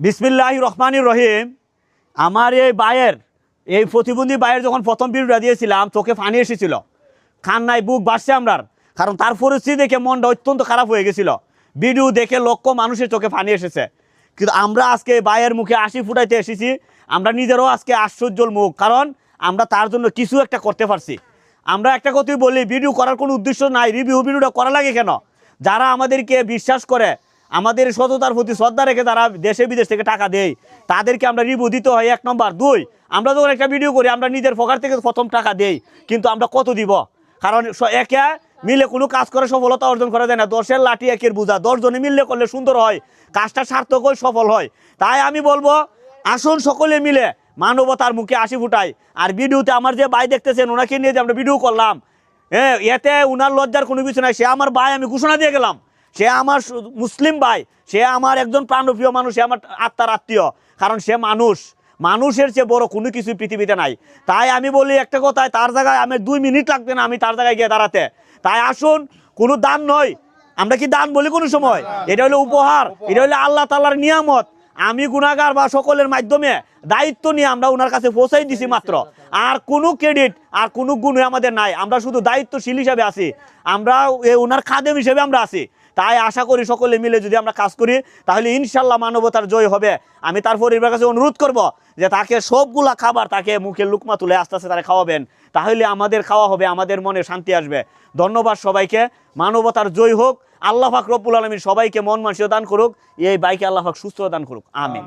বিসমিল্লাহির রহমানির রহিম। আমার এই ভাইয়ের, এই প্রতিবন্ধী ভাইয়ের যখন প্রথম ভিডিওটা দিয়েছিলাম, চোখে পানি এসেছিল, কান্নায় বুক বাড়ছে আমরার। কারণ তার পরিস্থিতি দেখে মনটা অত্যন্ত খারাপ হয়ে গেছিল। ভিডিও দেখে লক্ষ মানুষের চোখে পানি এসেছে। কিন্তু আমরা আজকে ভাইয়ের মুখে হাসি ফুটাইতে এসেছি। আমরা নিজেরও আজকে আশ্চর্যর মুখ, কারণ আমরা তার জন্য কিছু একটা করতে পারছি। আমরা একটা কথাই বলি, ভিডিও করার কোনো উদ্দেশ্য নাই, ভিডিওটা করা লাগে কেন? যারা আমাদেরকে বিশ্বাস করে, আমাদের সততার প্রতি শ্রদ্ধা রেখে তারা দেশে বিদেশ থেকে টাকা দেয়, তাদেরকে আমরা রিভিউ দিতে হয় 1 নম্বর। 2, আমরা যখন একটা ভিডিও করি আমরা নিজের পকেট থেকে প্রথম টাকা দেই, কিন্তু আমরা কত দিব? কারণ একে মিলে কোনো কাজ করে সফলতা অর্জন করা যায় না। 10-এর লাঠি 1-এর বোঝা, 10 জনে মিললে করলে সুন্দর হয়, কাজটা সার্থক হয়, সফল হয়। তাই আমি বলবো, আসুন সকলে মিলে মানবতার মুখে হাসি ফুটাই। আর ভিডিওতে আমার যে ভাই দেখতেছেন, ওনাকে নিয়ে যে আমরা ভিডিও করলাম, এতে উনার লজ্জার কোনো কিছু নাই। সে আমার ভাই, আমি ঘোষণা দিয়ে গেলাম, সে আমার মুসলিম ভাই, সে আমার একজন প্রাণপ্রিয় মানুষ, সে আমার আত্মার আত্মীয়। কারণ সে মানুষ, মানুষের চেয়ে বড় কোনো কিছু পৃথিবীতে নাই। তাই আমি বলি একটা কথায়, তার জায়গায় আমি 2 মিনিট লাগবে না আমি তার জায়গায় গিয়ে দাঁড়াতে। তাই আসুন, কোনো দান নয়, আমরা কি দান বলি কোনো সময়? এটা হলো উপহার, এটা হলো আল্লাহ তাআলার নিয়ামত। আমি গুনাহগার বা সকলের মাধ্যমে দায়িত্ব নিয়ে আমরা ওনার কাছে পৌঁছাই দিছি মাত্র। আর কোনো ক্রেডিট আর কোনো গুণ আমাদের নাই, আমরা শুধু দায়িত্বশীল হিসাবে আছি, আমরা ওনার খাদেম হিসেবে আমরা আছি। তাই আশা করি সকলে মিলে যদি আমরা কাজ করি, তাহলে ইনশাল্লাহ মানবতার জয় হবে। আমি তার পরিবারের কাছে অনুরোধ করব যে তাকে সবগুলা খাবার তাকে মুখে লুকমা তুলে আস্তে আস্তে তারা খাওয়াবেন, তাহলে আমাদের খাওয়া হবে, আমাদের মনে শান্তি আসবে। ধন্যবাদ সবাইকে। মানবতার জয় হোক। আল্লাহ পাক রব্বুল আলামিন সবাইকে মন মানসিকতা দান করুক। এই বাইকে আল্লাহ পাক সুস্থতা দান করুক। আমিন।